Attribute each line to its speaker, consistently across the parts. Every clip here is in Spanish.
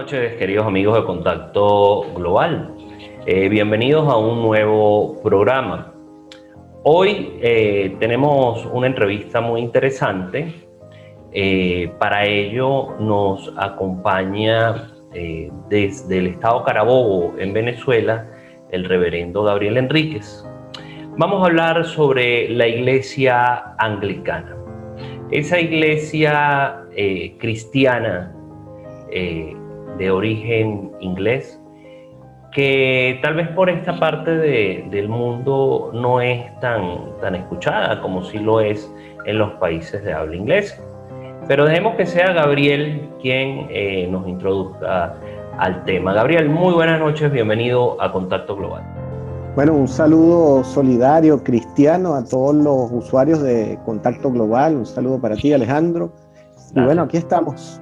Speaker 1: noches, queridos amigos de Contacto Global. Bienvenidos a un nuevo programa. Hoy tenemos una entrevista muy interesante. Para ello nos acompaña desde el estado Carabobo, en Venezuela, el reverendo Gabriel Enríquez. Vamos a hablar sobre la iglesia anglicana. Esa iglesia cristiana de origen inglés, que tal vez por esta parte del mundo no es tan escuchada como sí lo es en los países de habla inglesa. Pero dejemos que sea Gabriel quien nos introduzca al tema. Gabriel, muy buenas noches, bienvenido a Contacto Global.
Speaker 2: Bueno, un saludo solidario, cristiano a todos los usuarios de Contacto Global. Un saludo para ti, Alejandro. Gracias. Y bueno, aquí estamos.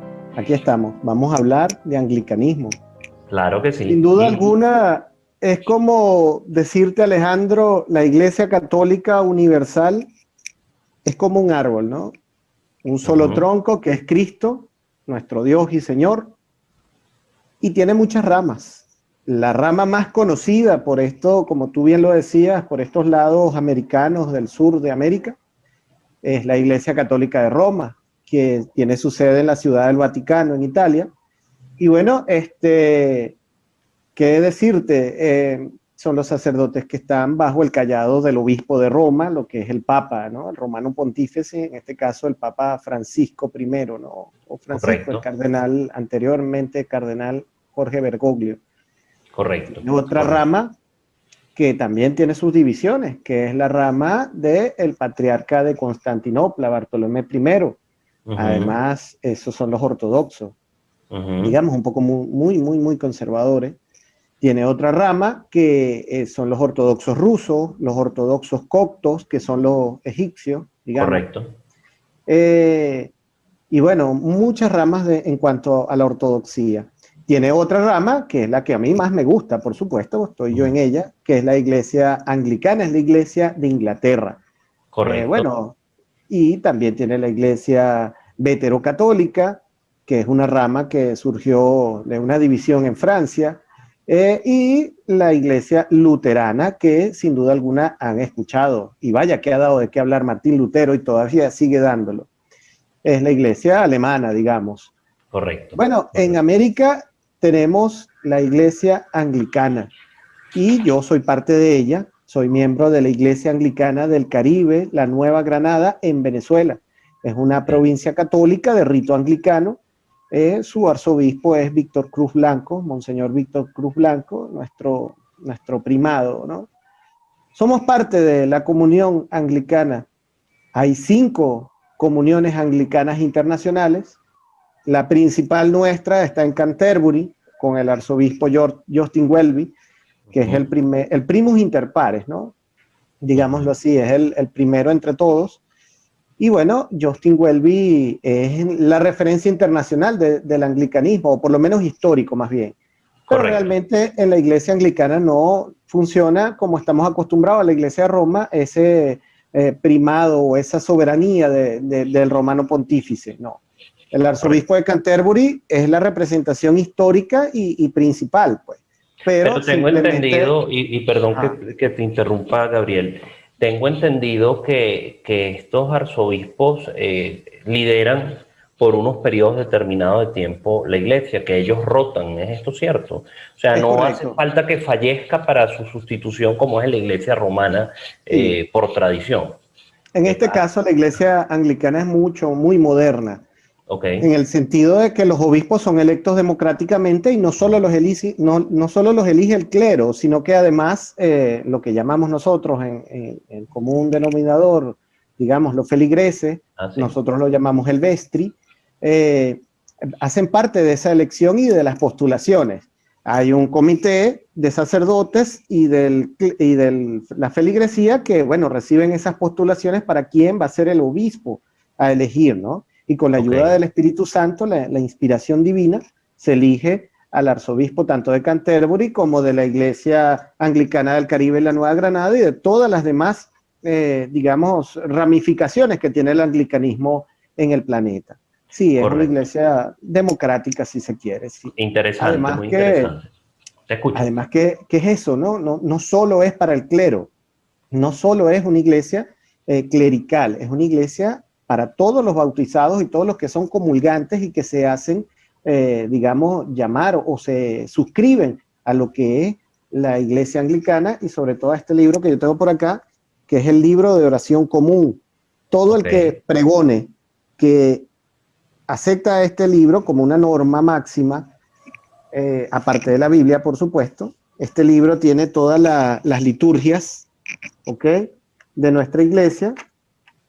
Speaker 2: Vamos a hablar de anglicanismo.
Speaker 1: Claro que sí.
Speaker 2: Sin duda alguna, es como decirte, Alejandro, la Iglesia Católica Universal es como un árbol, ¿no? Un solo tronco que es Cristo, nuestro Dios y Señor, y tiene muchas ramas. La rama más conocida por esto, como tú bien lo decías, por estos lados americanos del sur de América, es la Iglesia Católica de Roma, que tiene su sede en la Ciudad del Vaticano, en Italia. Y bueno, ¿qué decirte? Son los sacerdotes que están bajo el cayado del obispo de Roma, lo que es el Papa, ¿no? El romano pontífice, en este caso el Papa Francisco I, ¿no? O Francisco, correcto. El cardenal, anteriormente cardenal Jorge Bergoglio.
Speaker 1: Correcto.
Speaker 2: Tiene otra rama que también tiene sus divisiones, que es la rama del patriarca de Constantinopla, Bartolomé I. Además, esos son los ortodoxos, digamos, un poco muy conservadores. Tiene otra rama que son los ortodoxos rusos, los ortodoxos coptos, que son los egipcios, digamos.
Speaker 1: Correcto.
Speaker 2: Y bueno, muchas ramas en cuanto a la ortodoxia. Tiene otra rama, que es la que a mí más me gusta, por supuesto, estoy yo en ella, que es la iglesia anglicana, es la iglesia de Inglaterra.
Speaker 1: Correcto.
Speaker 2: Bueno, y también tiene la iglesia veterocatólica, que es una rama que surgió de una división en Francia, y la iglesia luterana, que sin duda alguna han escuchado, y vaya que ha dado de qué hablar Martín Lutero y todavía sigue dándolo. Es la iglesia alemana, digamos.
Speaker 1: Correcto.
Speaker 2: Bueno, correcto. En América tenemos la iglesia anglicana y yo soy parte de ella, soy miembro de la iglesia anglicana del Caribe, la Nueva Granada, en Venezuela. Es una provincia católica de rito anglicano. Su arzobispo es Víctor Cruz Blanco, Monseñor Víctor Cruz Blanco, nuestro primado, ¿no? Somos parte de la comunión anglicana. Hay 5 comuniones anglicanas internacionales. La principal nuestra está en Canterbury, con el arzobispo Justin Welby, que es el primus inter pares, ¿no? Digámoslo así, es el primero entre todos. Y bueno, Justin Welby es la referencia internacional del anglicanismo, o por lo menos histórico más bien. Pero correcto. Realmente en la iglesia anglicana no funciona como estamos acostumbrados a la iglesia de Roma, ese primado o esa soberanía del romano pontífice, no. El arzobispo de Canterbury es la representación histórica y principal, pues.
Speaker 1: Pero tengo entendido, y perdón que te interrumpa, Gabriel, tengo entendido que estos arzobispos lideran por unos periodos determinados de tiempo la iglesia, que ellos rotan, ¿es esto cierto? O sea, no hace falta que fallezca para su sustitución como es en la iglesia romana por tradición.
Speaker 2: En este caso la iglesia anglicana es muy moderna.
Speaker 1: Okay.
Speaker 2: En el sentido de que los obispos son electos democráticamente y no solo los elige el clero, sino que además lo que llamamos nosotros en el común denominador, digamos, los feligreses, sí. Nosotros lo llamamos el vestri, hacen parte de esa elección y de las postulaciones. Hay un comité de sacerdotes y de la feligresía que, bueno, reciben esas postulaciones para quién va a ser el obispo a elegir, ¿no? Y con la ayuda del Espíritu Santo, la inspiración divina, se elige al arzobispo tanto de Canterbury como de la iglesia anglicana del Caribe y la Nueva Granada y de todas las demás, digamos, ramificaciones que tiene el anglicanismo en el planeta. Sí, es una
Speaker 1: correcto.
Speaker 2: iglesia democrática, si se quiere, sí.
Speaker 1: Interesante,
Speaker 2: Además
Speaker 1: muy
Speaker 2: que,
Speaker 1: interesante. Te escucho.
Speaker 2: además que es eso, ¿no? No solo es para el clero, no solo es una iglesia clerical, es una iglesia para todos los bautizados y todos los que son comulgantes y que se hacen, digamos, llamar o se suscriben a lo que es la iglesia anglicana y sobre todo a este libro que yo tengo por acá, que es el libro de oración común. Todo el
Speaker 1: Ok,
Speaker 2: que pregone que acepta este libro como una norma máxima, aparte de la Biblia, por supuesto, este libro tiene todas las liturgias, ¿ok? De nuestra iglesia.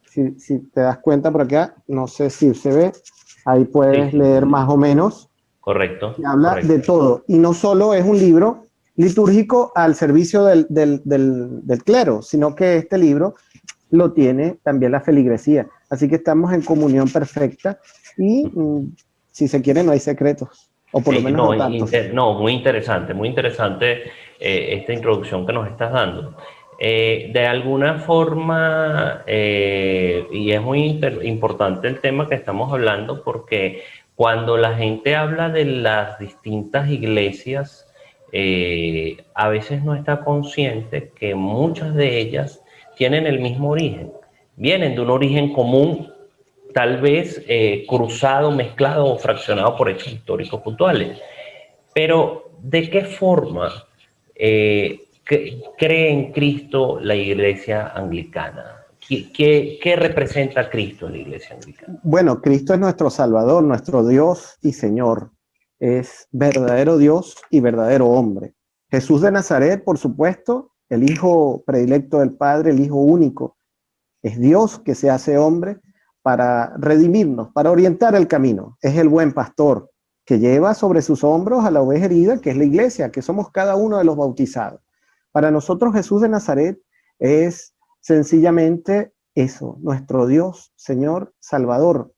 Speaker 2: Si te das cuenta por acá, no sé si se ve, ahí
Speaker 1: sí,
Speaker 2: puedes
Speaker 1: sí,
Speaker 2: leer más o menos, y
Speaker 1: correcto,
Speaker 2: habla de
Speaker 1: correcto.
Speaker 2: todo. Y no solo es un libro litúrgico al servicio del clero, sino que este libro lo tiene también la feligresía. Así que estamos en comunión perfecta y si se quiere no hay secretos, o por lo
Speaker 1: Sí,
Speaker 2: menos
Speaker 1: no,
Speaker 2: no tantos.
Speaker 1: no, muy interesante esta introducción que nos estás dando. De alguna forma, y es muy importante el tema que estamos hablando, porque cuando la gente habla de las distintas iglesias, a veces no está consciente que muchas de ellas tienen el mismo origen, vienen de un origen común, tal vez cruzado, mezclado o fraccionado por hechos históricos puntuales. Pero, ¿de qué forma cree en Cristo la iglesia anglicana? ¿Qué representa Cristo en la iglesia anglicana?
Speaker 2: Bueno, Cristo es nuestro Salvador, nuestro Dios y Señor. Es verdadero Dios y verdadero hombre. Jesús de Nazaret, por supuesto, el Hijo predilecto del Padre, el Hijo único, es Dios que se hace hombre para redimirnos, para orientar el camino. Es el buen pastor que lleva sobre sus hombros a la oveja herida, que es la iglesia, que somos cada uno de los bautizados. Para nosotros Jesús de Nazaret es sencillamente eso, nuestro Dios, Señor, Salvador.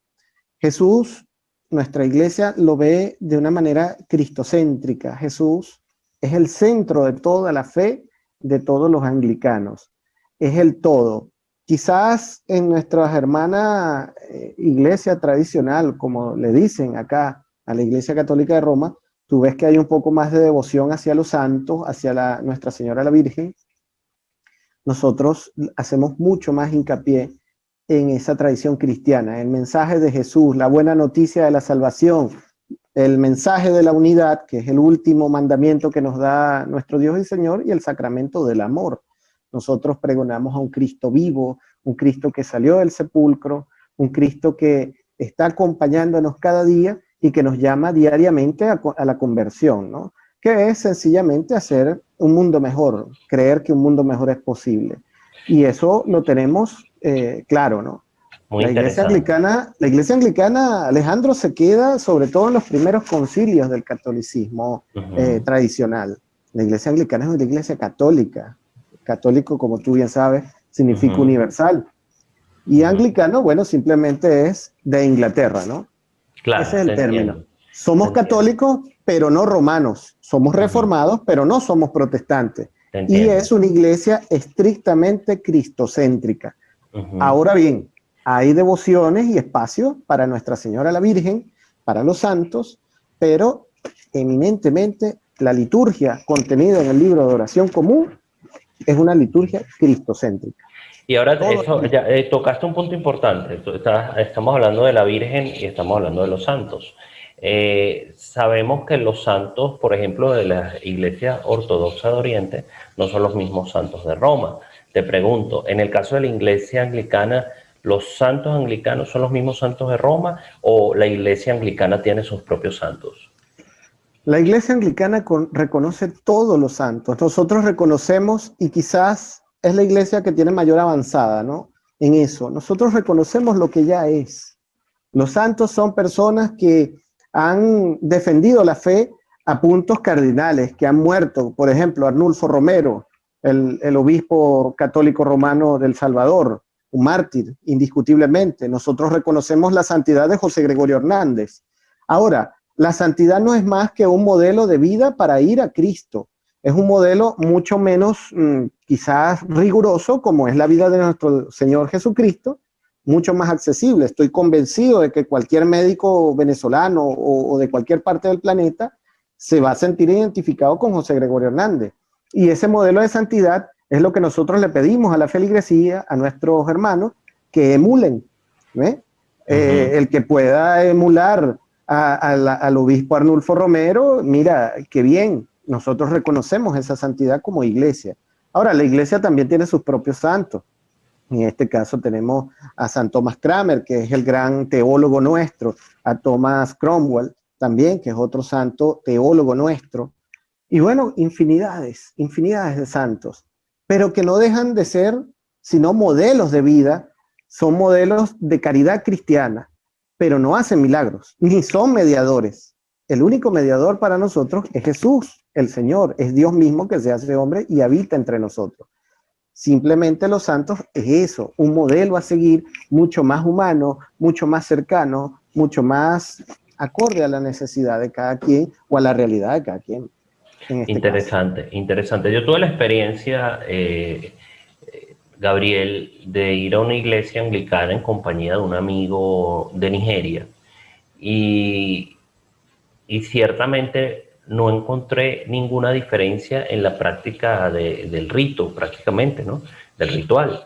Speaker 2: Jesús, nuestra iglesia lo ve de una manera cristocéntrica. Jesús es el centro de toda la fe de todos los anglicanos. Es el todo. Quizás en nuestra hermana iglesia tradicional, como le dicen acá a la Iglesia Católica de Roma, tú ves que hay un poco más de devoción hacia los santos, hacia Nuestra Señora la Virgen. Nosotros hacemos mucho más hincapié en esa tradición cristiana, el mensaje de Jesús, la buena noticia de la salvación, el mensaje de la unidad, que es el último mandamiento que nos da nuestro Dios y Señor, y el sacramento del amor. Nosotros pregonamos a un Cristo vivo, un Cristo que salió del sepulcro, un Cristo que está acompañándonos cada día y que nos llama diariamente a la conversión, ¿no? Que es sencillamente hacer un mundo mejor, creer que un mundo mejor es posible. Y eso lo tenemos claro, ¿no?
Speaker 1: Muy interesante.
Speaker 2: La iglesia anglicana, Alejandro, se queda sobre todo en los primeros concilios del catolicismo
Speaker 1: Ujú,
Speaker 2: tradicional. La iglesia anglicana es una iglesia católica. Católico, como tú bien sabes, significa
Speaker 1: ujú,
Speaker 2: universal. Y
Speaker 1: ujú.
Speaker 2: anglicano, bueno, simplemente es de Inglaterra, ¿no? Ese
Speaker 1: Claro,
Speaker 2: es
Speaker 1: te
Speaker 2: el término.
Speaker 1: entiendo, te
Speaker 2: Somos
Speaker 1: entiendo.
Speaker 2: católicos, pero no romanos. Somos
Speaker 1: Ujú,
Speaker 2: reformados, pero no somos protestantes.
Speaker 1: te
Speaker 2: Y
Speaker 1: entiendo.
Speaker 2: es una iglesia estrictamente cristocéntrica.
Speaker 1: Ujú.
Speaker 2: Ahora bien, hay devociones y espacios para Nuestra Señora la Virgen, para los santos, pero eminentemente la liturgia contenida en el libro de oración común es una liturgia cristocéntrica.
Speaker 1: Y ahora
Speaker 2: Todo es
Speaker 1: eso,
Speaker 2: Cristo.
Speaker 1: ya, tocaste un punto importante. Estamos hablando de la Virgen y estamos hablando de los santos. Sabemos que los santos, por ejemplo, de la Iglesia Ortodoxa de Oriente, no son los mismos santos de Roma. Te pregunto, en el caso de la Iglesia Anglicana, ¿los santos anglicanos son los mismos santos de Roma o la Iglesia Anglicana tiene sus propios santos?
Speaker 2: La iglesia anglicana reconoce todos los santos. Nosotros reconocemos, y quizás es la iglesia que tiene mayor avanzada, ¿no? En eso. Nosotros reconocemos lo que ya es. Los santos son personas que han defendido la fe a puntos cardinales, que han muerto. Por ejemplo, Arnulfo Romero, el obispo católico romano del Salvador, un mártir, indiscutiblemente. Nosotros reconocemos la santidad de José Gregorio Hernández. Ahora, la santidad no es más que un modelo de vida para ir a Cristo. Es un modelo mucho menos quizás riguroso como es la vida de nuestro Señor Jesucristo, mucho más accesible. Estoy convencido de que cualquier médico venezolano o de cualquier parte del planeta se va a sentir identificado con José Gregorio Hernández. Y ese modelo de santidad es lo que nosotros le pedimos a la feligresía, a nuestros hermanos, que emulen. El que pueda emular al obispo Arnulfo Romero, mira, qué bien, nosotros reconocemos esa santidad como iglesia. Ahora, la iglesia también tiene sus propios santos. En este caso tenemos a San Thomas Cranmer, que es el gran teólogo nuestro, a Thomas Cromwell también, que es otro santo teólogo nuestro. Y bueno, infinidades de santos, pero que no dejan de ser sino modelos de vida, son modelos de caridad cristiana, pero no hacen milagros, ni son mediadores. El único mediador para nosotros es Jesús, el Señor, es Dios mismo que se hace hombre y habita entre nosotros. Simplemente los santos es eso, un modelo a seguir mucho más humano, mucho más cercano, mucho más acorde a la necesidad de cada quien o a la realidad de cada quien.
Speaker 1: Interesante, caso. Interesante. Yo tuve la experiencia, Gabriel, de ir a una iglesia anglicana en compañía de un amigo de Nigeria y ciertamente no encontré ninguna diferencia en la práctica del rito, prácticamente, ¿no? Del ritual.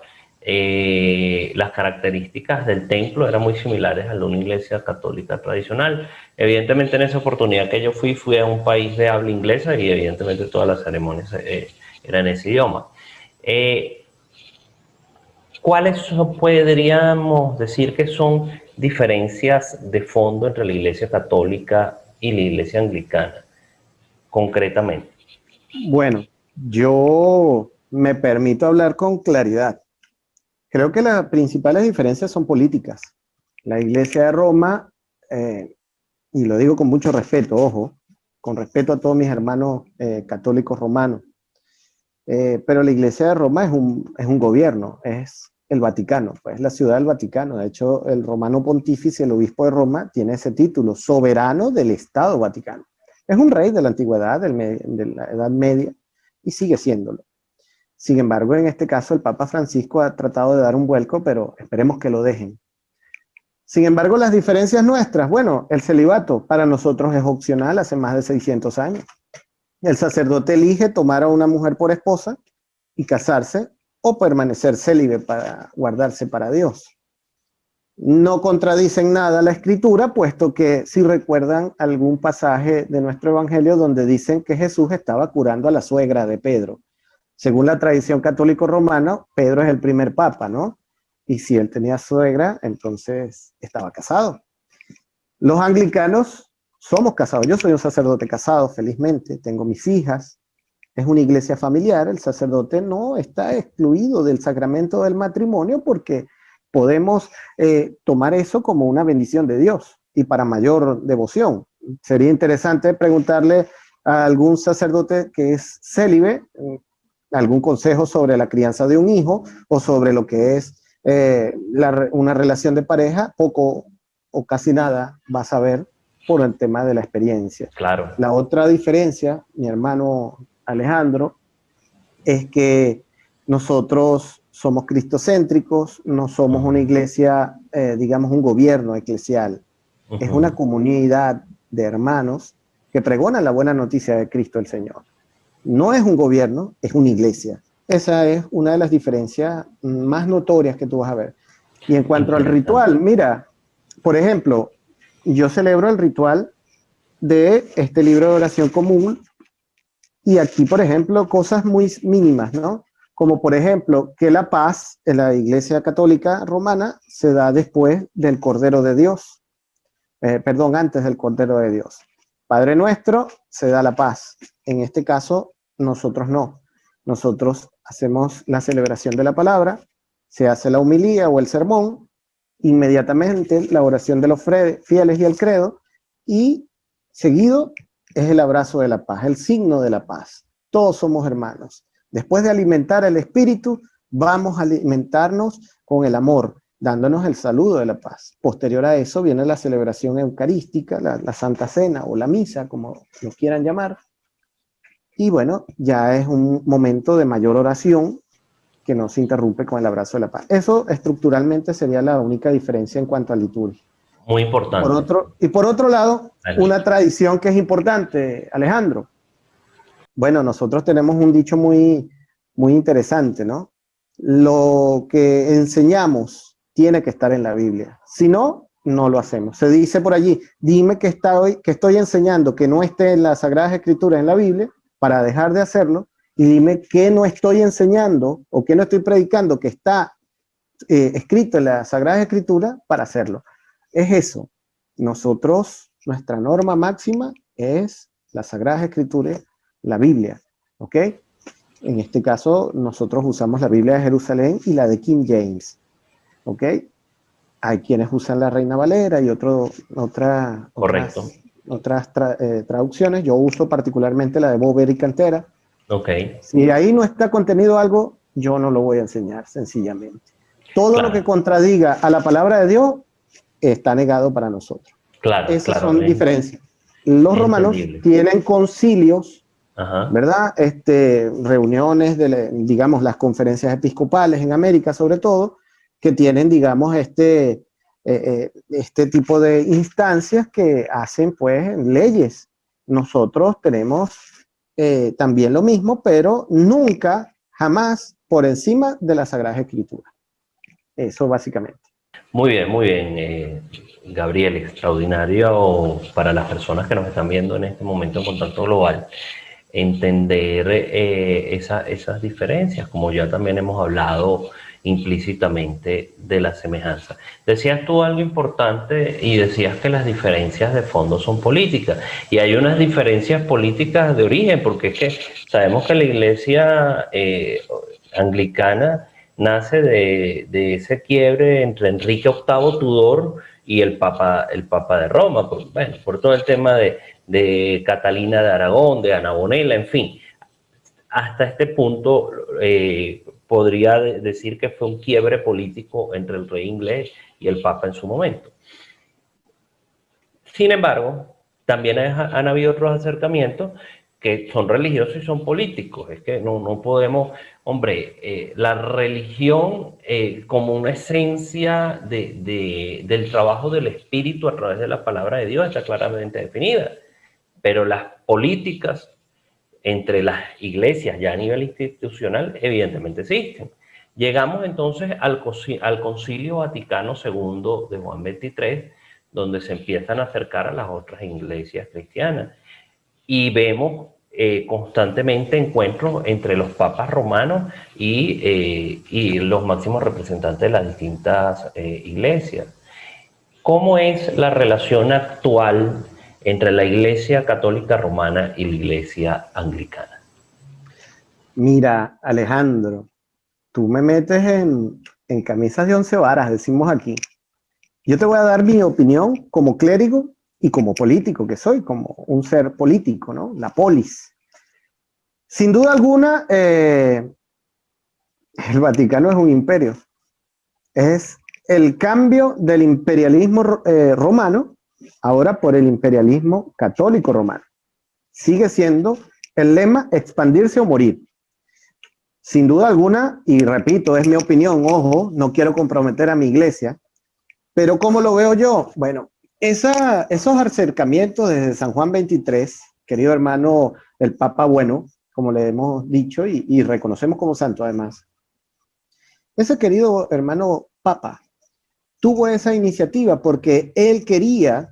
Speaker 1: Las características del templo eran muy similares a la de una iglesia católica tradicional. Evidentemente, en esa oportunidad que yo fui a un país de habla inglesa y evidentemente todas las ceremonias eran en ese idioma. ¿Cuáles podríamos decir que son diferencias de fondo entre la iglesia católica y la iglesia anglicana, concretamente?
Speaker 2: Bueno, yo me permito hablar con claridad. Creo que las principales diferencias son políticas. La Iglesia de Roma, y lo digo con mucho respeto, ojo, con respeto a todos mis hermanos católicos romanos, pero la Iglesia de Roma es un gobierno, es el Vaticano, pues es la ciudad del Vaticano. De hecho, el romano pontífice, el obispo de Roma, tiene ese título, soberano del Estado Vaticano. Es un rey de la antigüedad, de la Edad Media, y sigue siéndolo. Sin embargo, en este caso, el Papa Francisco ha tratado de dar un vuelco, pero esperemos que lo dejen. Sin embargo, las diferencias nuestras, bueno, el celibato para nosotros es opcional hace más de 600 años. El sacerdote elige tomar a una mujer por esposa y casarse o permanecer célibe para guardarse para Dios. No contradicen nada la escritura, puesto que si recuerdan algún pasaje de nuestro evangelio donde dicen que Jesús estaba curando a la suegra de Pedro. Según la tradición católico-romana, Pedro es el primer papa, ¿no? Y si él tenía suegra, entonces estaba casado. Los anglicanos somos casados. Yo soy un sacerdote casado, felizmente. Tengo mis hijas. Es una iglesia familiar. El sacerdote no está excluido del sacramento del matrimonio porque podemos tomar eso como una bendición de Dios y para mayor devoción. Sería interesante preguntarle a algún sacerdote que es célibe algún consejo sobre la crianza de un hijo o sobre lo que es una relación de pareja. Poco o casi nada vas a ver por el tema de la experiencia.
Speaker 1: Claro.
Speaker 2: La otra diferencia, mi hermano Alejandro, es que nosotros somos cristocéntricos, no somos una iglesia, digamos un gobierno eclesial. Es una comunidad de hermanos que pregonan la buena noticia de Cristo el Señor. No es un gobierno, es una iglesia. Esa es una de las diferencias más notorias que tú vas a ver. Y en cuanto al ritual, mira, por ejemplo, yo celebro el ritual de este libro de oración común y aquí, por ejemplo, cosas muy mínimas, ¿no? Como por ejemplo, que la paz en la Iglesia Católica Romana se da después del Cordero de Dios. Antes del Cordero de Dios. Padre nuestro, se da la paz. En este caso, nosotros no. Nosotros hacemos la celebración de la palabra, se hace la homilía o el sermón, inmediatamente la oración de los fieles y el credo, y seguido es el abrazo de la paz, el signo de la paz. Todos somos hermanos. Después de alimentar el espíritu, vamos a alimentarnos con el amor, dándonos el saludo de la paz. Posterior a eso viene la celebración eucarística, la Santa Cena o la misa, como lo quieran llamar. Y bueno, ya es un momento de mayor oración, que no se interrumpe con el abrazo de la paz. Eso estructuralmente sería la única diferencia en cuanto a liturgia.
Speaker 1: Muy importante.
Speaker 2: Por otro lado, una tradición que es importante, Alejandro. Bueno, nosotros tenemos un dicho muy, muy interesante, ¿no? Lo que enseñamos tiene que estar en la Biblia. Si no, no lo hacemos. Se dice por allí, dime que estoy enseñando que no esté en las Sagradas Escrituras en la Biblia para dejar de hacerlo, y dime que no estoy enseñando o que no estoy predicando que está escrito en la Sagrada Escritura para hacerlo. Es eso. Nosotros, nuestra norma máxima es las Sagradas Escrituras, la Biblia, ¿ok? En este caso, nosotros usamos la Biblia de Jerusalén y la de King James, ¿ok? Hay quienes usan la Reina Valera y otras traducciones. Yo uso particularmente la de Bover y Cantera.
Speaker 1: Okay.
Speaker 2: Si ahí no está contenido algo, yo no lo voy a enseñar, sencillamente. Todo lo que contradiga a la palabra de Dios está negado para nosotros. Esas son diferencias. Los romanos tienen concilios, ¿verdad? Reuniones de, digamos, las conferencias episcopales en América, sobre todo, que tienen, digamos, este tipo de instancias que hacen, pues, leyes. Nosotros tenemos también lo mismo, pero nunca, jamás por encima de la Sagrada Escritura. Eso básicamente.
Speaker 1: Muy bien, Gabriel, extraordinario para las personas que nos están viendo en este momento en Contacto Global, entender esas diferencias, como ya también hemos hablado implícitamente de la semejanza. Decías tú algo importante y decías que las diferencias de fondo son políticas, y hay unas diferencias políticas de origen, porque es que sabemos que la iglesia anglicana nace de ese quiebre entre Enrique VIII Tudor y el Papa de Roma, por todo el tema de Catalina de Aragón, de Ana Bonela, en fin. Hasta este punto podría decir que fue un quiebre político entre el rey inglés y el Papa en su momento. Sin embargo, también han habido otros acercamientos que son religiosos y son políticos. Es que no podemos, la religión como una esencia del trabajo del espíritu a través de la palabra de Dios está claramente definida, pero las políticas entre las iglesias ya a nivel institucional evidentemente existen. Llegamos entonces al Concilio Vaticano II de Juan XXIII, donde se empiezan a acercar a las otras iglesias cristianas. Y vemos constantemente encuentros entre los papas romanos y los máximos representantes de las distintas iglesias. ¿Cómo es la relación actual entre la Iglesia Católica Romana y la Iglesia Anglicana?
Speaker 2: Mira, Alejandro, tú me metes en camisas de 11 varas, decimos aquí. Yo te voy a dar mi opinión como clérigo y como político que soy, como un ser político, ¿no? La polis. Sin duda alguna, el Vaticano es un imperio. Es el cambio del imperialismo romano ahora por el imperialismo católico romano. Sigue siendo el lema expandirse o morir. Sin duda alguna, y repito, es mi opinión, ojo, no quiero comprometer a mi iglesia, pero ¿cómo lo veo yo? Bueno, esos acercamientos desde San Juan 23, querido hermano, el Papa Bueno, como le hemos dicho y reconocemos como santo además, ese querido hermano Papa tuvo esa iniciativa porque él quería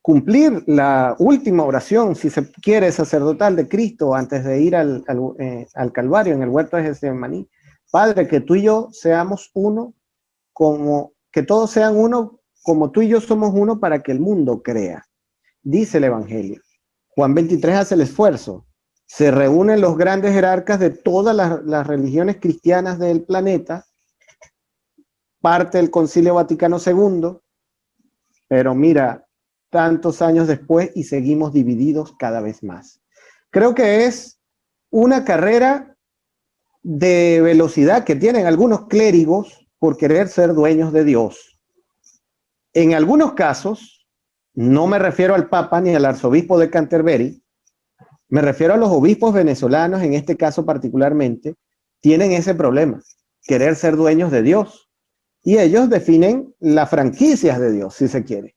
Speaker 2: cumplir la última oración, si se quiere, sacerdotal de Cristo antes de ir al Calvario en el huerto de Getsemaní. Padre, que tú y yo seamos uno, que todos sean uno, como tú y yo somos uno, para que el mundo crea. Dice el Evangelio. Juan 23 hace el esfuerzo. Se reúnen los grandes jerarcas de todas las religiones cristianas del planeta, parte del Concilio Vaticano II, pero mira, tantos años después y seguimos divididos cada vez más. Creo que es una carrera de velocidad que tienen algunos clérigos por querer ser dueños de Dios. En algunos casos, no me refiero al Papa ni al arzobispo de Canterbury, me refiero a los obispos venezolanos, en este caso particularmente, tienen ese problema, querer ser dueños de Dios. Y ellos definen las franquicias de Dios, si se quiere.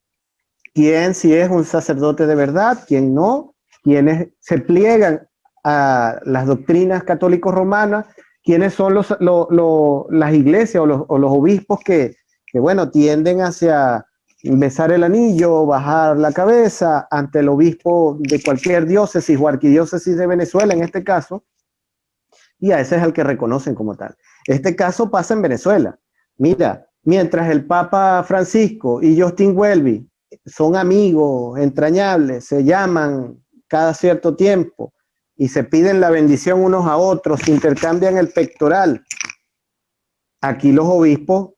Speaker 2: Quién si es un sacerdote de verdad, quién no, quiénes se pliegan a las doctrinas católicos romanas, quiénes son las iglesias o los obispos que, bueno, tienden hacia besar el anillo, bajar la cabeza ante el obispo de cualquier diócesis o arquidiócesis de Venezuela, en este caso, y a ese es el que reconocen como tal. Este caso pasa en Venezuela. Mira, mientras el Papa Francisco y Justin Welby son amigos entrañables, se llaman cada cierto tiempo y se piden la bendición unos a otros, se intercambian el pectoral. Aquí los obispos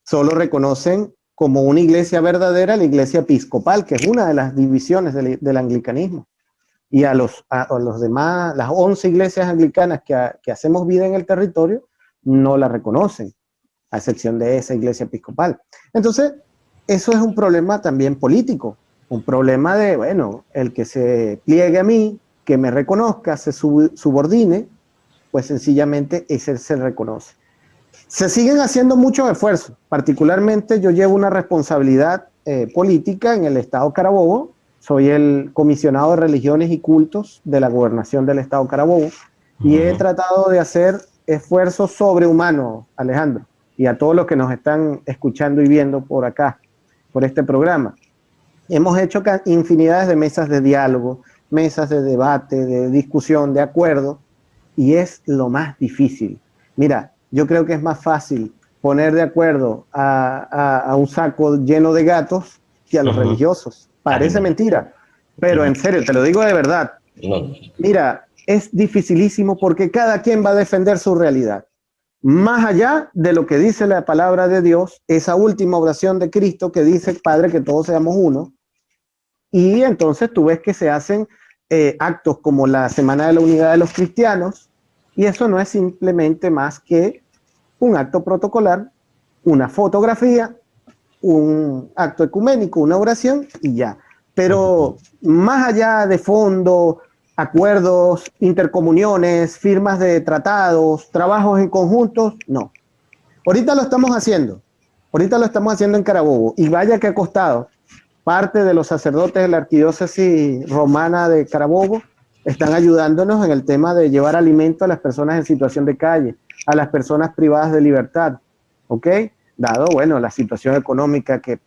Speaker 2: solo reconocen como una iglesia verdadera la iglesia episcopal, que es una de las divisiones del anglicanismo. Y a los demás, las 11 iglesias anglicanas que hacemos vida en el territorio, no la reconocen, a excepción de esa iglesia episcopal. Entonces, eso es un problema también político, un problema de, bueno, el que se pliegue a mí, que me reconozca, se subordine, pues sencillamente ese se reconoce. Se siguen haciendo muchos esfuerzos, particularmente yo llevo una responsabilidad política en el estado Carabobo, soy el comisionado de religiones y cultos de la gobernación del estado Carabobo y he tratado de hacer esfuerzos sobrehumanos, Alejandro, y a todos los que nos están escuchando y viendo por acá, por este programa. Hemos hecho infinidades de mesas de diálogo, mesas de debate, de discusión, de acuerdo, y es lo más difícil. Mira, yo creo que es más fácil poner de acuerdo a un saco lleno de gatos que a los religiosos. Parece mentira, pero en serio, te lo digo de verdad.
Speaker 1: No.
Speaker 2: Mira, es dificilísimo porque cada quien va a defender su realidad. Más allá de lo que dice la palabra de Dios, esa última oración de Cristo que dice, Padre, que todos seamos uno. Y entonces tú ves que se hacen actos como la Semana de la Unidad de los Cristianos, y eso no es simplemente más que un acto protocolar, una fotografía, un acto ecuménico, una oración y ya. Pero más allá de fondo, acuerdos, intercomuniones, firmas de tratados, trabajos en conjuntos, no. Ahorita lo estamos haciendo en Carabobo y vaya que ha costado. Parte de los sacerdotes de la arquidiócesis romana de Carabobo están ayudándonos en el tema de llevar alimento a las personas en situación de calle, a las personas privadas de libertad, ¿ok? Dado, bueno, la situación económica que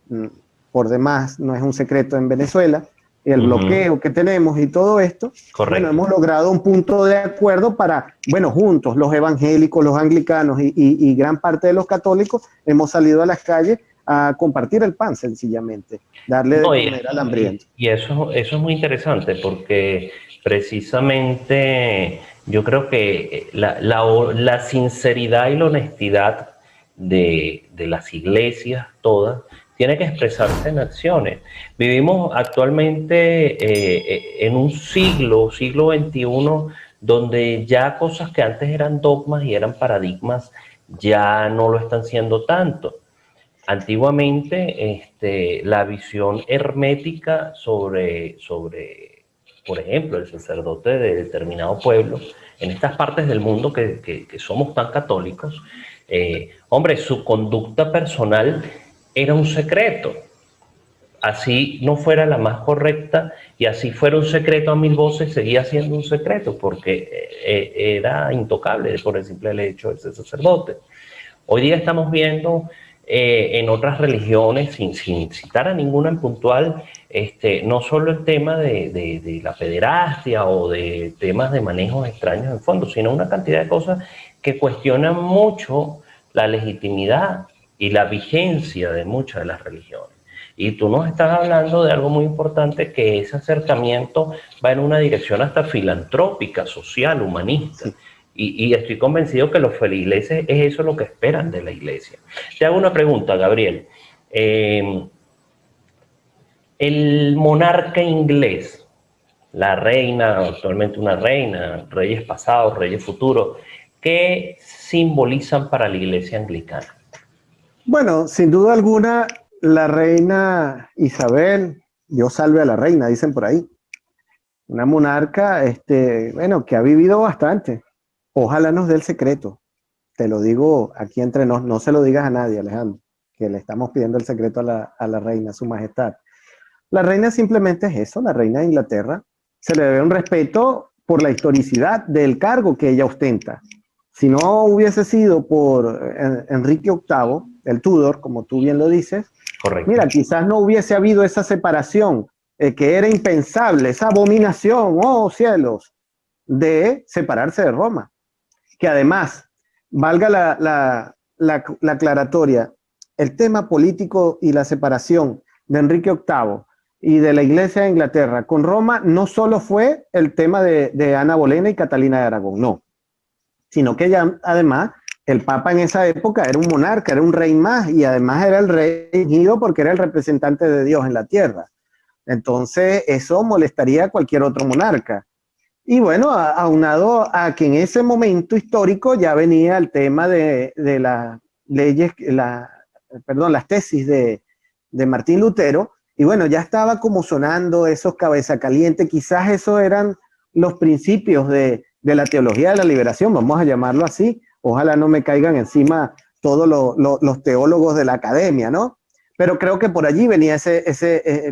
Speaker 2: por demás no es un secreto en Venezuela, el bloqueo que tenemos y todo esto, bueno, hemos logrado un punto de acuerdo para, bueno, juntos, los evangélicos, los anglicanos y gran parte de los católicos, hemos salido a las calles a compartir el pan sencillamente, darle de comer al hambriento.
Speaker 1: Y eso es muy interesante porque precisamente yo creo que la sinceridad y la honestidad de las iglesias todas tiene que expresarse en acciones. Vivimos actualmente en un siglo XXI, donde ya cosas que antes eran dogmas y eran paradigmas ya no lo están siendo tanto. Antiguamente, la visión hermética sobre, por ejemplo, el sacerdote de determinado pueblo, en estas partes del mundo que somos tan católicos, hombre, su conducta personal era un secreto. Así no fuera la más correcta y así fuera un secreto a mil voces, seguía siendo un secreto porque era intocable por el simple hecho de ser sacerdote. Hoy día estamos viendo en otras religiones, sin citar a ninguna en puntual, no solo el tema de la pederastia o de temas de manejos extraños en fondo, sino una cantidad de cosas que cuestionan mucho la legitimidad y la vigencia de muchas de las religiones. Y tú nos estás hablando de algo muy importante, que ese acercamiento va en una dirección hasta filantrópica, social, humanista. Sí. Y estoy convencido que los feligreses es eso lo que esperan de la iglesia. Te hago una pregunta, Gabriel. El monarca inglés, la reina, actualmente una reina, reyes pasados, reyes futuros, ¿qué simbolizan para la iglesia anglicana?
Speaker 2: Bueno, sin duda alguna, la reina Isabel, Dios salve a la reina, dicen por ahí. Una monarca, bueno, que ha vivido bastante. Ojalá nos dé el secreto. Te lo digo aquí entre nos, no se lo digas a nadie, Alejandro, que le estamos pidiendo el secreto a la reina, a su majestad. La reina simplemente es eso, la reina de Inglaterra. Se le debe un respeto por la historicidad del cargo que ella ostenta. Si no hubiese sido por Enrique VIII, el Tudor, como tú bien lo dices,
Speaker 1: Correcto.
Speaker 2: mira, quizás no hubiese habido esa separación que era impensable, esa abominación, oh cielos, de separarse de Roma. Que además, valga la aclaratoria, el tema político y la separación de Enrique VIII y de la Iglesia de Inglaterra con Roma no solo fue el tema de Ana Bolena y Catalina de Aragón, no, sino que ya además el Papa en esa época era un monarca, era un rey más y además era el rey elegido porque era el representante de Dios en la tierra. Entonces eso molestaría a cualquier otro monarca. Y bueno, aunado a que en ese momento histórico ya venía el tema de las leyes, las tesis de Martín Lutero, y bueno, ya estaba como sonando esos cabeza caliente, quizás esos eran los principios de la teología de la liberación, vamos a llamarlo así, ojalá no me caigan encima todos los teólogos de la academia, ¿no? Pero creo que por allí venía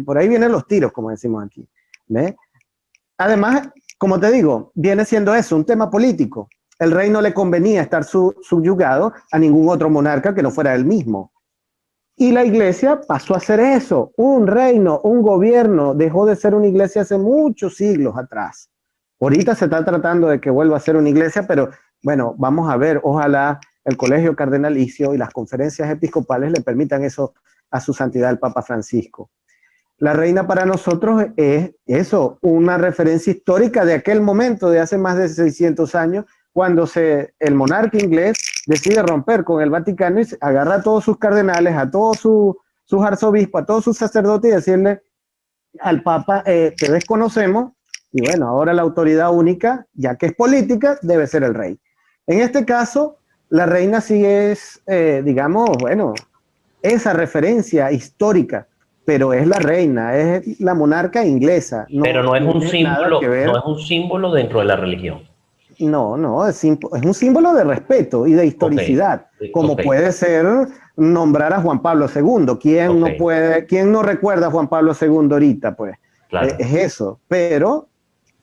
Speaker 2: por ahí vienen los tiros, como decimos aquí, ¿ves? Además, como te digo, viene siendo eso, un tema político. El rey no le convenía estar subyugado a ningún otro monarca que no fuera él mismo. Y la iglesia pasó a ser eso, un reino, un gobierno, dejó de ser una iglesia hace muchos siglos atrás. Ahorita se está tratando de que vuelva a ser una iglesia, pero bueno, vamos a ver, ojalá el colegio cardenalicio y las conferencias episcopales le permitan eso a su santidad el Papa Francisco. La reina para nosotros es eso, una referencia histórica de aquel momento, de hace más de 600 años, cuando el monarca inglés decide romper con el Vaticano y agarra a todos sus cardenales, a todos sus arzobispos, a todos sus sacerdotes y decirle al Papa, te desconocemos, y bueno, ahora la autoridad única, ya que es política, debe ser el rey. En este caso, la reina sí es, digamos, bueno, esa referencia histórica, pero es la reina, es la monarca inglesa.
Speaker 1: Pero no es
Speaker 2: no
Speaker 1: un
Speaker 2: tiene nada que
Speaker 1: símbolo,
Speaker 2: ver.
Speaker 1: no es un símbolo dentro de la religión.
Speaker 2: No, es un símbolo de respeto y de
Speaker 1: Ok,
Speaker 2: historicidad, como
Speaker 1: ok,
Speaker 2: puede ser nombrar a Juan Pablo II.
Speaker 1: ok,
Speaker 2: ¿Quién no recuerda a Juan Pablo II ahorita? Pues
Speaker 1: claro.
Speaker 2: es eso. Pero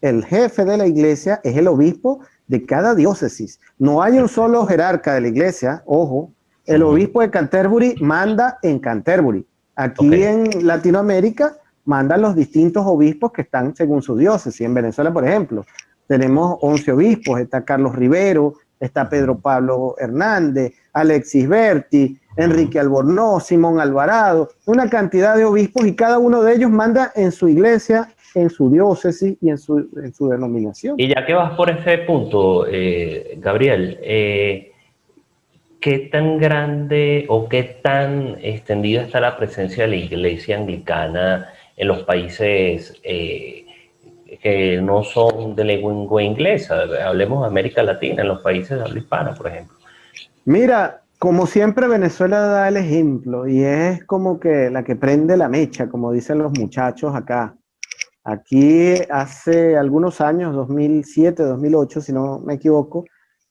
Speaker 2: el jefe de la iglesia es el obispo de cada diócesis. No hay un
Speaker 1: Perfecto.
Speaker 2: solo jerarca de la iglesia, ojo. El
Speaker 1: Ujú.
Speaker 2: obispo de Canterbury manda en Canterbury.
Speaker 1: Ok,
Speaker 2: Aquí en Latinoamérica mandan los distintos obispos que están según su diócesis. En Venezuela, por ejemplo, tenemos 11 obispos. Está Carlos Rivero, está Pedro Pablo Hernández, Alexis Berti,
Speaker 1: ujú.
Speaker 2: Enrique Albornoz, Simón Alvarado, una cantidad de obispos y cada uno de ellos manda en su iglesia, en su diócesis y en su denominación.
Speaker 1: Y ya que vas por ese punto, Gabriel, ¿qué tan grande o qué tan extendida está la presencia de la iglesia anglicana en los países que no son de lengua inglesa? Hablemos de América Latina, en los países de habla hispana, por ejemplo.
Speaker 2: Mira, como siempre Venezuela da el ejemplo y es como que la que prende la mecha, como dicen los muchachos acá. Aquí hace algunos años, 2007, 2008, si no me equivoco,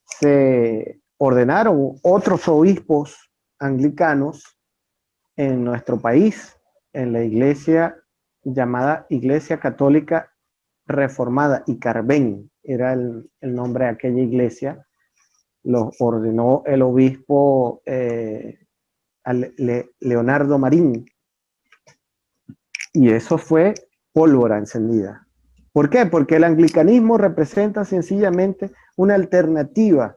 Speaker 2: se ordenaron otros obispos anglicanos en nuestro país, en la iglesia llamada Iglesia Católica Reformada, Icarben, era el nombre de aquella iglesia. Los ordenó el obispo Leonardo Marín, y eso fue pólvora encendida. ¿Por qué? Porque el anglicanismo representa sencillamente una alternativa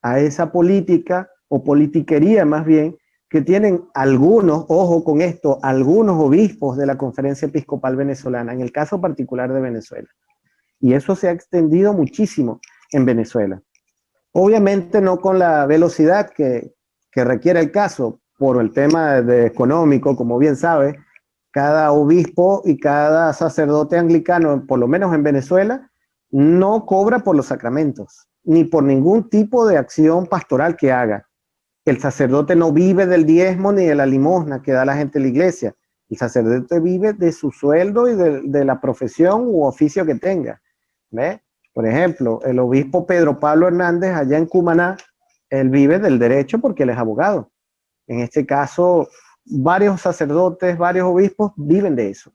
Speaker 2: a esa política o politiquería más bien que tienen algunos, ojo con esto, algunos obispos de la Conferencia Episcopal Venezolana, en el caso particular de Venezuela. Y eso se ha extendido muchísimo en Venezuela. Obviamente no con la velocidad que requiere el caso por el tema económico, como bien sabe, cada obispo y cada sacerdote anglicano, por lo menos en Venezuela, no cobra por los sacramentos, ni por ningún tipo de acción pastoral que haga. El sacerdote no vive del diezmo ni de la limosna que da la gente en la iglesia. El sacerdote vive de su sueldo y de la profesión u oficio que tenga. ¿Ve? Por ejemplo, el obispo Pedro Pablo Hernández allá en Cumaná, él vive del derecho porque él es abogado. En este caso, varios sacerdotes, varios obispos viven de eso.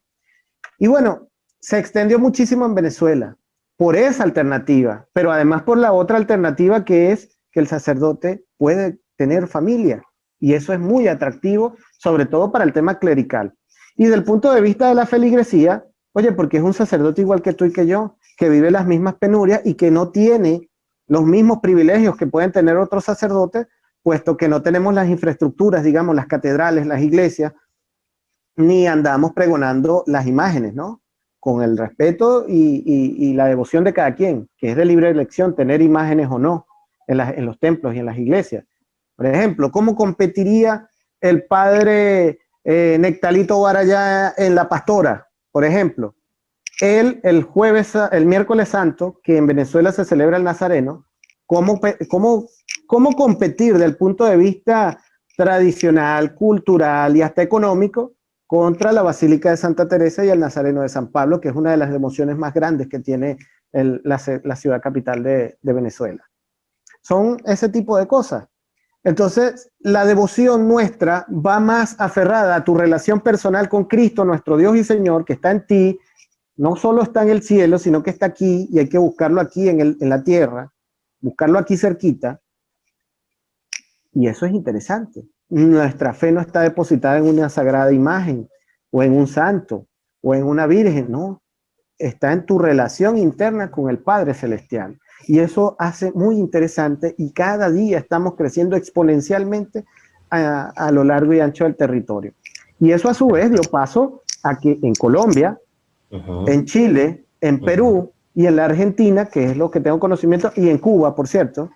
Speaker 2: Y bueno, se extendió muchísimo en Venezuela por esa alternativa, pero además por la otra alternativa que es que el sacerdote puede tener familia. Y eso es muy atractivo, sobre todo para el tema clerical. Y del punto de vista de la feligresía, oye, porque es un sacerdote igual que tú y que yo, que vive las mismas penurias y que no tiene los mismos privilegios que pueden tener otros sacerdotes, puesto que no tenemos las infraestructuras, digamos, las catedrales, las iglesias, ni andamos pregonando las imágenes, ¿no? Con el respeto y la devoción de cada quien, que es de libre elección tener imágenes o no en los templos y en las iglesias. Por ejemplo, ¿cómo competiría el padre Nectalito Barayá en La Pastora? Por ejemplo, él el miércoles santo, que en Venezuela se celebra el Nazareno, ¿cómo competir desde el punto de vista tradicional, cultural y hasta económico contra la Basílica de Santa Teresa y el Nazareno de San Pablo, que es una de las devociones más grandes que tiene la ciudad capital de Venezuela? Son ese tipo de cosas. Entonces, la devoción nuestra va más aferrada a tu relación personal con Cristo, nuestro Dios y Señor, que está en ti, no solo está en el cielo, sino que está aquí y hay que buscarlo aquí en la tierra, buscarlo aquí cerquita. Y eso es interesante. Nuestra fe no está depositada en una sagrada imagen o en un santo o en una virgen, no. Está en tu relación interna con el Padre Celestial. Y eso hace muy interesante y cada día estamos creciendo exponencialmente a lo largo y ancho del territorio. Y eso a su vez dio paso a que en Colombia, en Chile, en Perú y en la Argentina, que es lo que tengo conocimiento, y en Cuba, por cierto,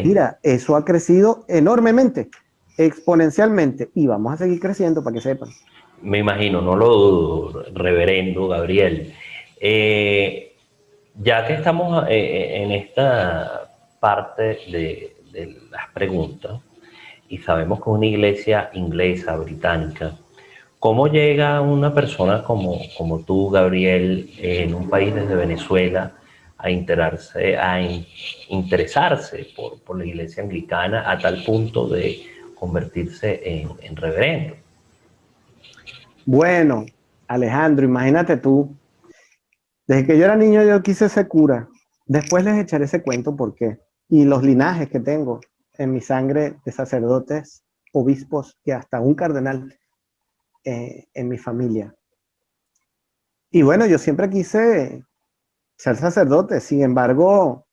Speaker 2: mira, eso ha crecido enormemente, exponencialmente, y vamos a seguir creciendo para que sepan.
Speaker 1: Me imagino, no lo dudo, reverendo Gabriel. Ya que estamos en esta parte de las preguntas y sabemos que es una iglesia inglesa, británica, ¿cómo llega una persona como tú, Gabriel, en un país desde Venezuela interesarse por la iglesia anglicana a tal punto de convertirse en reverendo?
Speaker 2: Bueno, Alejandro, imagínate tú, desde que yo era niño yo quise ser cura. Después les echaré ese cuento por qué. Y los linajes que tengo en mi sangre de sacerdotes, obispos y hasta un cardenal en mi familia. Y bueno, yo siempre quise ser sacerdote. Sin embargo,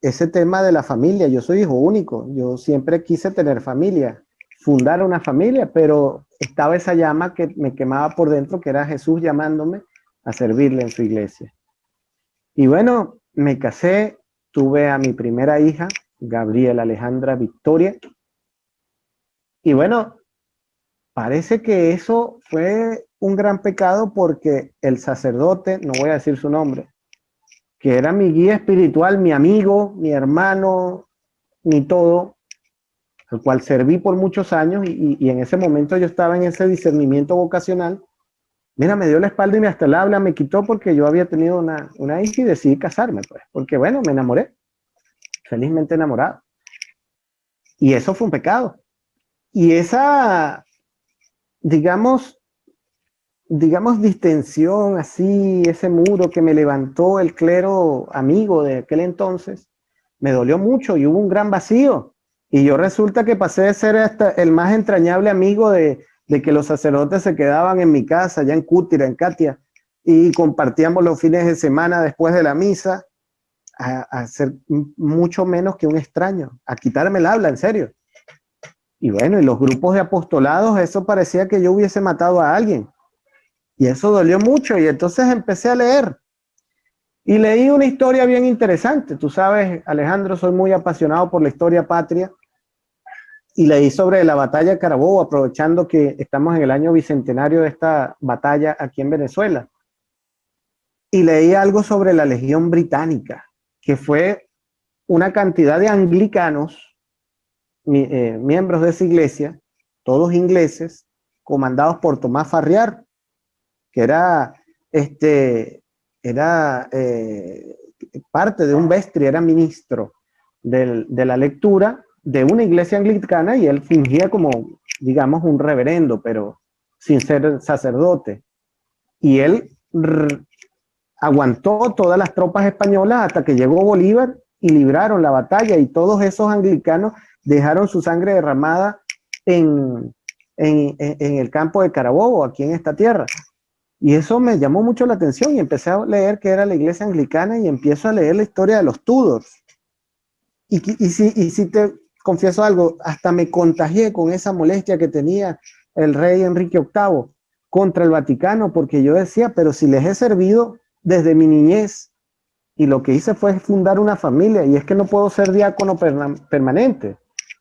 Speaker 2: ese tema de la familia, yo soy hijo único. Yo siempre quise tener familia, fundar una familia, pero estaba esa llama que me quemaba por dentro, que era Jesús llamándome a servirle en su iglesia. Y bueno, me casé, tuve a mi primera hija, Gabriela Alejandra Victoria. Y bueno, parece que eso fue un gran pecado porque el sacerdote, no voy a decir su nombre, que era mi guía espiritual, mi amigo, mi hermano, mi todo, al cual serví por muchos años y en ese momento yo estaba en ese discernimiento vocacional. Mira, me dio la espalda y hasta el habla me quitó porque yo había tenido una hija y decidí casarme, pues, porque bueno, me enamoré, felizmente enamorado. Y eso fue un pecado. Y esa, digamos, distensión así, ese muro que me levantó el clero amigo de aquel entonces, me dolió mucho y hubo un gran vacío. Y yo resulta que pasé de ser hasta el más entrañable amigo de que los sacerdotes se quedaban en mi casa, allá en Cútira, en Catia, y compartíamos los fines de semana después de la misa, a ser mucho menos que un extraño, a quitarme el habla, en serio. Y bueno, y los grupos de apostolados, eso parecía que yo hubiese matado a alguien. Y eso dolió mucho y entonces empecé a leer. Y leí una historia bien interesante. Tú sabes, Alejandro, soy muy apasionado por la historia patria. Y leí sobre la batalla de Carabobo, aprovechando que estamos en el año bicentenario de esta batalla aquí en Venezuela. Y leí algo sobre la Legión Británica, que fue una cantidad de anglicanos, miembros de esa iglesia, todos ingleses, comandados por Tomás Farriar, que era, era parte de un vestri, era ministro de la lectura de una iglesia anglicana y él fingía como, digamos, un reverendo, pero sin ser sacerdote. Y él aguantó todas las tropas españolas hasta que llegó Bolívar y libraron la batalla, y todos esos anglicanos dejaron su sangre derramada en el campo de Carabobo, aquí en esta tierra. Y eso me llamó mucho la atención y empecé a leer que era la iglesia anglicana y empiezo a leer la historia de los Tudors. Y si te confieso algo, hasta me contagié con esa molestia que tenía el rey Enrique VIII contra el Vaticano, porque yo decía, pero si les he servido desde mi niñez y lo que hice fue fundar una familia, y es que no puedo ser diácono permanente,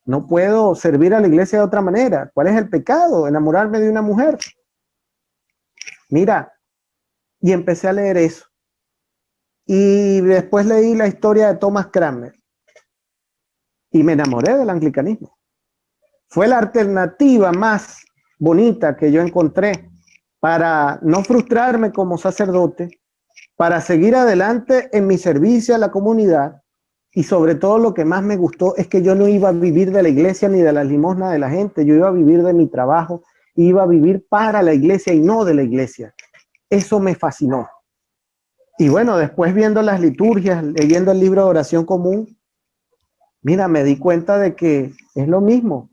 Speaker 2: no puedo servir a la iglesia de otra manera. ¿Cuál es el pecado? Enamorarme de una mujer. Mira, y empecé a leer eso. Y después leí la historia de Thomas Cranmer y me enamoré del anglicanismo. Fue la alternativa más bonita que yo encontré para no frustrarme como sacerdote, para seguir adelante en mi servicio a la comunidad, y sobre todo lo que más me gustó es que yo no iba a vivir de la iglesia ni de las limosnas de la gente, yo iba a vivir de mi trabajo, iba a vivir para la iglesia y no de la iglesia. Eso me fascinó. Y bueno, después viendo las liturgias, leyendo el libro de oración común, mira, me di cuenta de que es lo mismo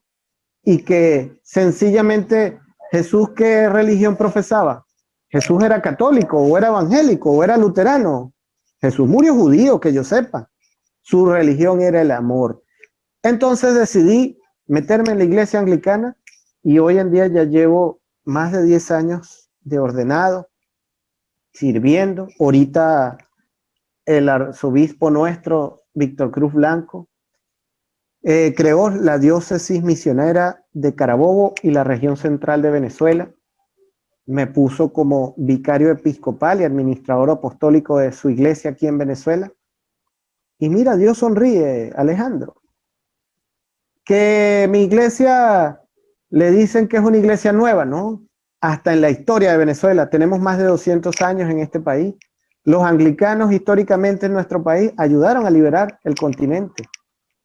Speaker 2: y que sencillamente Jesús, ¿qué religión profesaba? Jesús era católico o era evangélico o era luterano. Jesús murió judío, que yo sepa. Su religión era el amor. Entonces decidí meterme en la iglesia anglicana y hoy en día ya llevo más de 10 años de ordenado, sirviendo. Ahorita el arzobispo nuestro, Víctor Cruz Blanco, creó la diócesis misionera de Carabobo y la región central de Venezuela. Me puso como vicario episcopal y administrador apostólico de su iglesia aquí en Venezuela. Y mira, Dios sonríe, Alejandro. Que mi iglesia le dicen que es una iglesia nueva, ¿no? Hasta en la historia de Venezuela, tenemos más de 200 años en este país. Los anglicanos históricamente en nuestro país ayudaron a liberar el continente,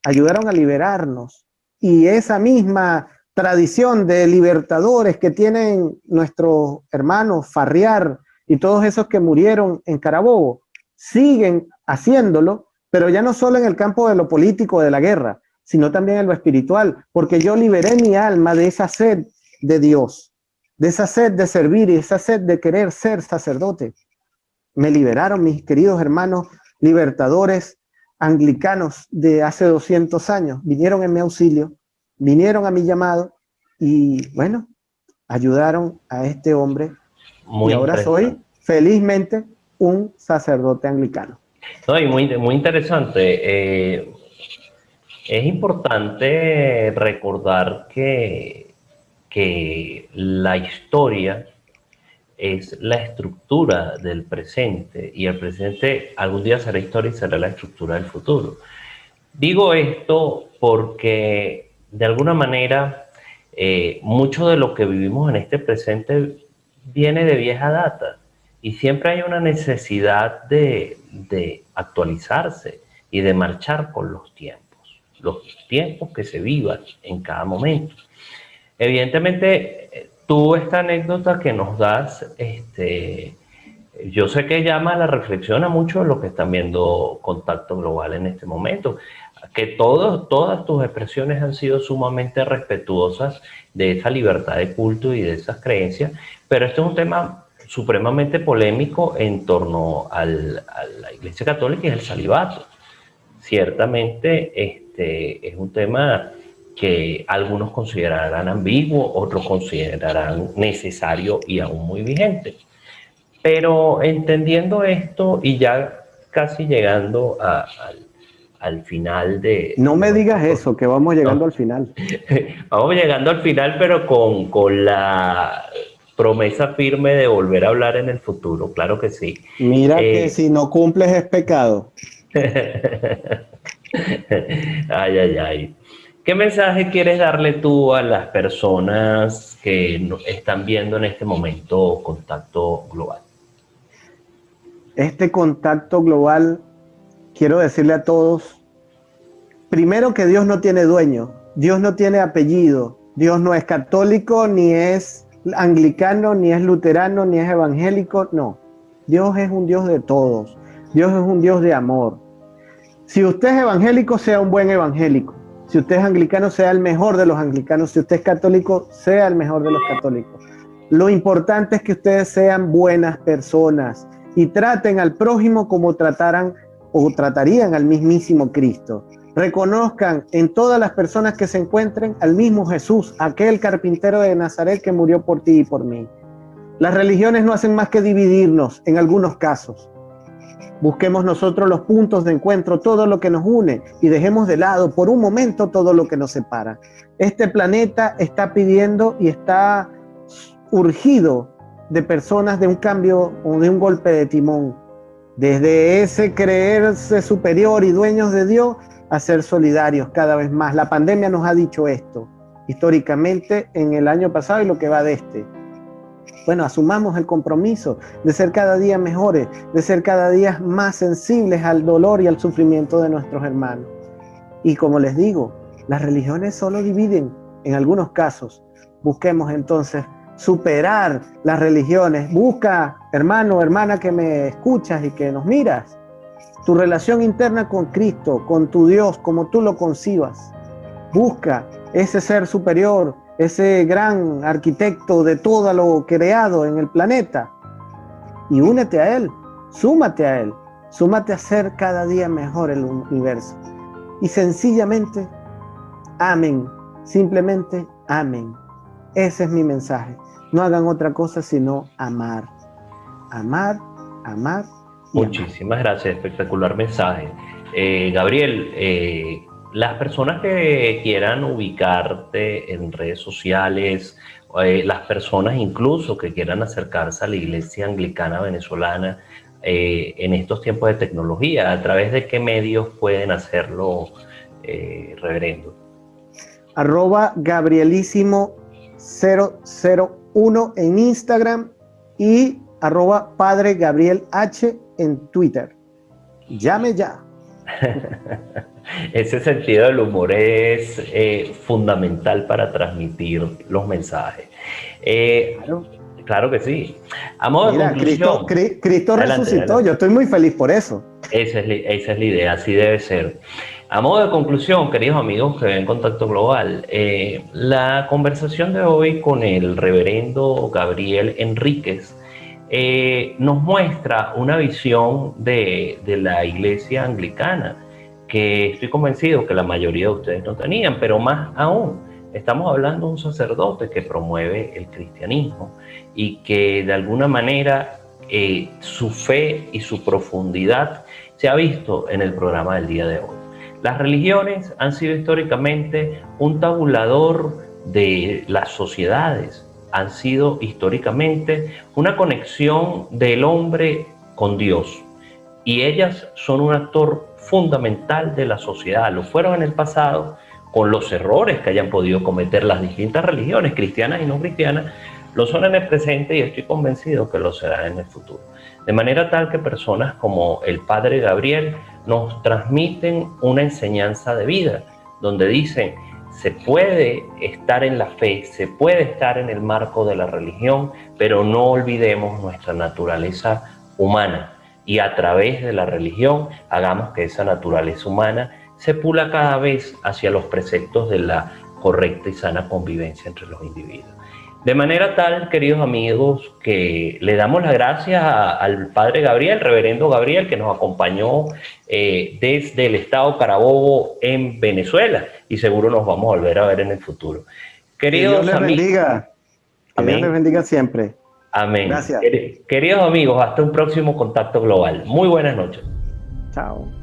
Speaker 2: ayudaron a liberarnos. Y esa misma tradición de libertadores que tienen nuestros hermanos Farriar y todos esos que murieron en Carabobo, siguen haciéndolo, pero ya no solo en el campo de lo político, de la guerra, sino también en lo espiritual, porque yo liberé mi alma de esa sed de Dios, de esa sed de servir y esa sed de querer ser sacerdote. Me liberaron mis queridos hermanos libertadores anglicanos de hace 200 años, vinieron en mi auxilio, vinieron a mi llamado y bueno, ayudaron a este hombre.
Speaker 1: Muy
Speaker 2: y ahora soy felizmente un sacerdote anglicano.
Speaker 1: No, y muy interesante. Es importante recordar que la historia es la estructura del presente, y el presente algún día será historia y será la estructura del futuro. Digo esto porque de alguna manera mucho de lo que vivimos en este presente viene de vieja data, y siempre hay una necesidad de actualizarse y de marchar con los tiempos que se vivan en cada momento. Evidentemente, tú esta anécdota que nos das, yo sé que llama a la reflexión a muchos de los que están viendo Contacto Global en este momento, que todas tus expresiones han sido sumamente respetuosas de esa libertad de culto y de esas creencias, pero este es un tema supremamente polémico en torno a la Iglesia Católica y el celibato. Ciertamente es un tema que algunos considerarán ambiguo, otros considerarán necesario y aún muy vigente. Pero entendiendo esto y ya casi llegando al final de...
Speaker 2: No me digas eso, que vamos llegando al final.
Speaker 1: Vamos llegando al final, pero con la promesa firme de volver a hablar en el futuro, claro que sí.
Speaker 2: Mira que si no cumples es pecado.
Speaker 1: Ay, ay, ay. ¿Qué mensaje quieres darle tú a las personas que están viendo en este momento Contacto Global?
Speaker 2: Este Contacto Global quiero decirle a todos, primero que Dios no tiene dueño, Dios no tiene apellido, Dios no es católico, ni es anglicano, ni es luterano, ni es evangélico, no. Dios es un Dios de todos, Dios es un Dios de amor. Si usted es evangélico, sea un buen evangélico. Si usted es anglicano, sea el mejor de los anglicanos. Si usted es católico, sea el mejor de los católicos. Lo importante es que ustedes sean buenas personas y traten al prójimo como trataran o tratarían al mismísimo Cristo. Reconozcan en todas las personas que se encuentren al mismo Jesús, aquel carpintero de Nazaret que murió por ti y por mí. Las religiones no hacen más que dividirnos en algunos casos. Busquemos nosotros los puntos de encuentro, todo lo que nos une, y dejemos de lado por un momento todo lo que nos separa. Este planeta está pidiendo y está urgido de personas de un cambio o de un golpe de timón. Desde ese creerse superior y dueños de Dios a ser solidarios cada vez más. La pandemia nos ha dicho esto históricamente en el año pasado y lo que va de este. Bueno, asumamos el compromiso de ser cada día mejores, de ser cada día más sensibles al dolor y al sufrimiento de nuestros hermanos. Y como les digo, las religiones solo dividen en algunos casos. Busquemos entonces superar las religiones. Busca, hermano, hermana que me escuchas y que nos miras, tu relación interna con Cristo, con tu Dios, como tú lo concibas. Busca ese ser superior, ese gran arquitecto de todo lo creado en el planeta, y únete a Él, súmate a hacer cada día mejor el universo. Y sencillamente, amen, simplemente amen. Ese es mi mensaje. No hagan otra cosa sino amar. Amar, amar y
Speaker 1: Muchísimas gracias, espectacular mensaje. Gabriel, las personas que quieran ubicarte en redes sociales, las personas incluso que quieran acercarse a la Iglesia Anglicana Venezolana en estos tiempos de tecnología, ¿a través de qué medios pueden hacerlo, reverendo?
Speaker 2: @Gabrielísimo001 en Instagram y @Padre Gabriel H en Twitter. Llame ya.
Speaker 1: Ese sentido del humor es fundamental para transmitir los mensajes. Claro que sí. A modo de conclusión,
Speaker 2: Cristo resucitó. Adelante. Yo estoy muy feliz por eso.
Speaker 1: Esa es la idea, así debe ser. A modo de conclusión, queridos amigos que ven Contacto Global, la conversación de hoy con el reverendo Gabriel Enríquez nos muestra una visión de la Iglesia Anglicana que estoy convencido que la mayoría de ustedes no tenían, pero más aún, estamos hablando de un sacerdote que promueve el cristianismo y que de alguna manera su fe y su profundidad se ha visto en el programa del día de hoy. Las religiones han sido históricamente un tabulador de las sociedades, han sido históricamente una conexión del hombre con Dios, y ellas son un actor fundamental de la sociedad. Lo fueron en el pasado con los errores que hayan podido cometer las distintas religiones, cristianas y no cristianas, lo son en el presente y estoy convencido que lo serán en el futuro. De manera tal que personas como el Padre Gabriel nos transmiten una enseñanza de vida, donde dicen, se puede estar en la fe, se puede estar en el marco de la religión, pero no olvidemos nuestra naturaleza humana y a través de la religión hagamos que esa naturaleza humana se pula cada vez hacia los preceptos de la correcta y sana convivencia entre los individuos. De manera tal, queridos amigos, que le damos las gracias al Padre Gabriel, reverendo Gabriel, que nos acompañó desde el estado Carabobo en Venezuela, y seguro nos vamos a volver a ver en el futuro. Queridos
Speaker 2: que Dios les bendiga. Que Dios les bendiga siempre.
Speaker 1: Amén.
Speaker 2: Gracias.
Speaker 1: Queridos amigos, hasta un próximo Contacto Global. Muy buenas noches.
Speaker 2: Chao.